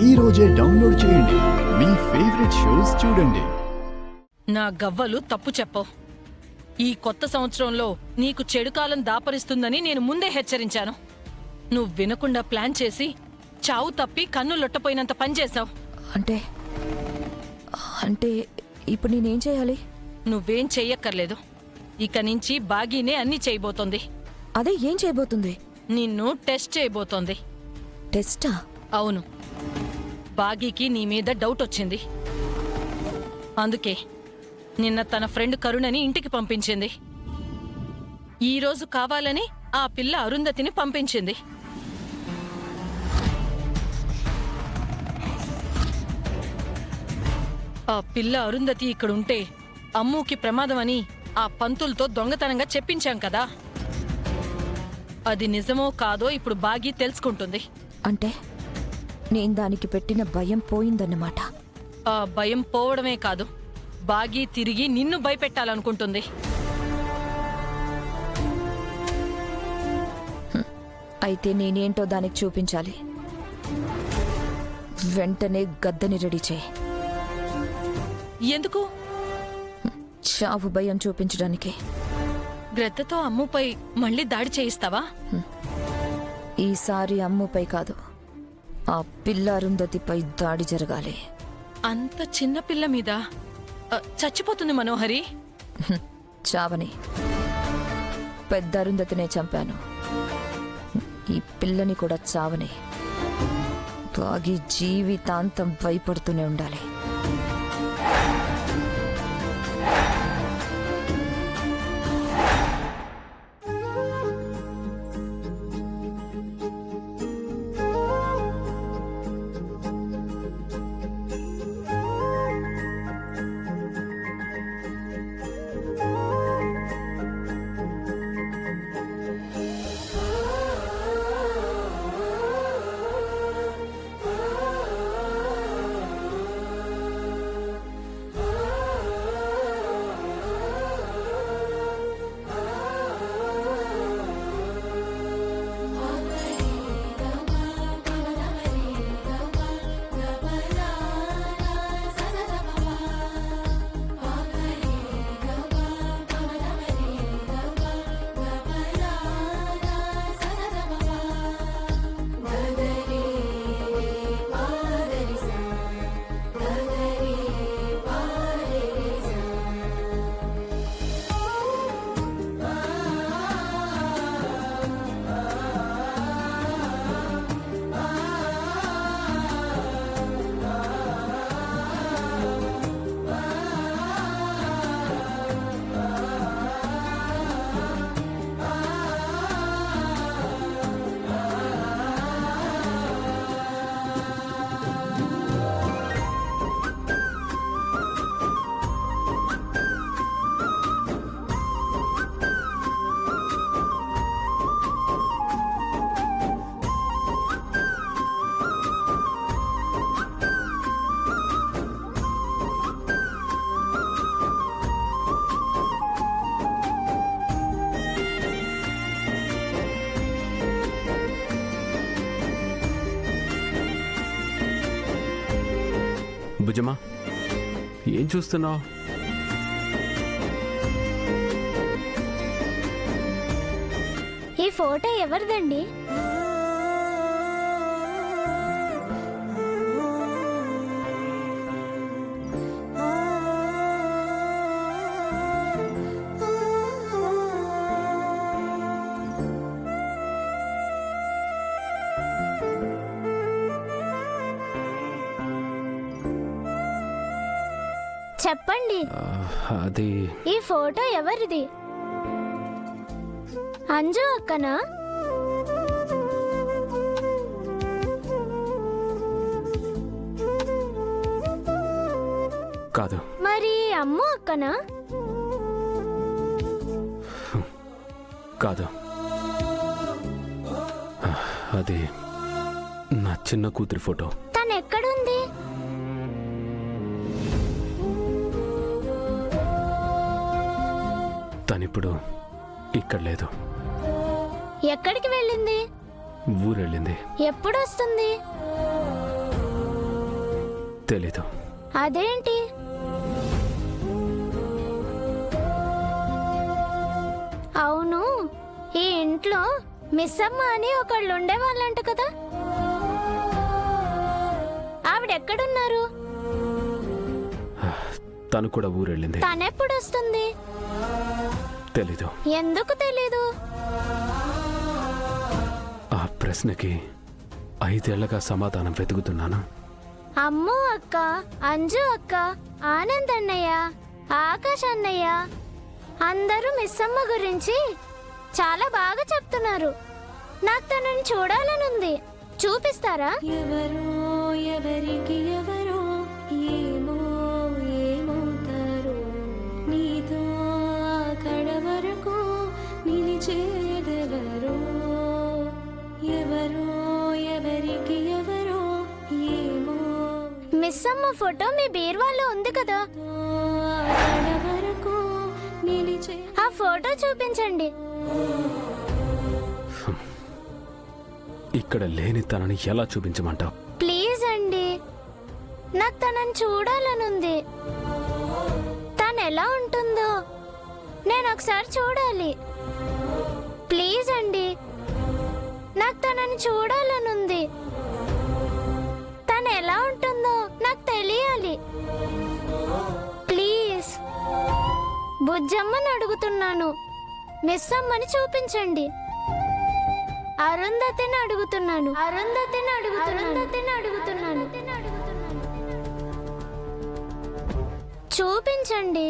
ఈ రోజే డౌన్లోడ్ చేయండి. మీ ఫేవరెట్ షోస్ చూడండి. నా గవ్వలు తప్పు చెప్పవు. ఈ కొత్త సంవత్సరంలో నీకు చెడు కాలం దాపరిస్తుందని నేను ముందే హెచ్చరించాను. నువ్వు వినకుండా ప్లాన్ చేసి చావు తప్పి కన్ను లొట్టపోయినంత పనిచేశావు. అంటే అంటే ఇప్పుడు నేనేం చేయాలి? నువ్వేం చెయ్యక్కర్లేదు. ఇక నుంచి బాగీనే అన్నీ చేయబోతోంది. అదే ఏం చేయబోతుంది? నిన్ను టెస్ట్ చేయబోతోంది. టెస్టా? అవును, బాగీకి నీ మీద డౌట్ వచ్చింది. అందుకే నిన్న తన ఫ్రెండ్ కరుణని ఇంటికి పంపించింది. ఈరోజు కావాలని ఆ పిల్ల అరుంధతిని పంపించింది. ఆ పిల్ల అరుంధతి ఇక్కడుంటే అమ్ముకి ప్రమాదమని ఆ పంతులతో దొంగతనంగా చెప్పించాం కదా. అది నిజమో కాదో ఇప్పుడు బాగీ తెలుసుకుంటుంది. అంటే నేను దానికి పెట్టిన భయం పోయిందన్నమాట. ఆ భయం పోవడమే కాదు, బాగీ తిరిగి నిన్ను భయపెట్టాలనుకుంటుంది. అయితే నేనేంటో దానికి చూపించాలి. వెంటనే గద్దని రెడీ చేయి. ఎందుకు? చావు భయం చూపించడానికి. గ్రద్దతో అమ్ముపై మళ్ళీ దాడి చేయిస్తావా? ఈసారి అమ్ముపై కాదు, ఆ పిల్ల అరుంధతిపై దాడి జరగాలి. అంత చిన్న పిల్ల మీద చచ్చిపోతుంది మనోహరి. చావని. పెద్ద అరుంధతినే చంపాను. ఈ పిల్లని కూడా చావని. బాగి జీవితాంతం భయపడుతూనే ఉండాలి. భుజమా, ఏం చూస్తున్నావు? ఈ ఫోటో ఎవరిదండి? చెప్పండి, అది ఈ ఫోటో ఎవరిది? అంజు అక్కనా? కాదు. మరి అమ్ము అక్కనా? కాదు, అది నా చిన్న కూతురి ఫోటో. తను ఎక్కడుంది? తనిప్పుడు ఇక్కడ లేదు. ఎక్కడికి వెళ్ళింది? ఊరెళ్ళింది. ఎప్పుడు వస్తుంది? తెలీదు. అదేంటి? అవును, ఈ ఇంట్లో మిస్ అమ్మ అని ఒకళ్ళు ఉండేవాళ్ళంట కదా, ఆవిడెక్కడున్నారు? తను కూడా ఊరెళ్ళింది. తనెప్పుడు వస్తుంది? తెలీదు. ఎందుకు తెలీదు? ఆ ప్రశ్నకి 5 ఏళ్లగా సమాధానం వెతుకుతున్నాను. అమ్ము అక్క, అంజు అక్క, ఆనంద్ అన్నయ్య, ఆకాష్ అన్నయ్య అందరూ మిస్ అమ్మ గురించి చాలా బాగా చెప్తున్నారు. నాకు తనని చూడాలనుంది. చూపిస్తారా? ఎవరో ఎవరికి ఎవరో ఏమో ఏమవుతారో, నీతో అక్కడ వరకు నిలిచేదెవరో, ఎవరో ఎవరికి ఎవరో ఏమో. మిస్ అమ్మ ఫోటో మీ బీరువాలో ఉంది కదా, అక్కడ వరకు నిలిచే. ఆ ఫోటో చూపించండి. ఇక్కడ లేని తనని ఎలా చూపించమంటావు? ప్లీజ్ అండి, నాకు తనని చూడాలనుంది. తను ఎలా ఉంటుందో నేను ఒకసారి చూడాలి. ప్లీజ్ అండి, నాకు తనని చూడాలనుంది. తను ఎలా ఉంటుందో నాకు తెలియాలి. ప్లీజ్, బుజ్జమ్మని అడుగుతున్నాను. మిస్ అమ్మని చూపించండి. అరుంధతిని అడుగుతున్నాను. అరుంధతిని అడుగుతున్నాను. చూపించండి.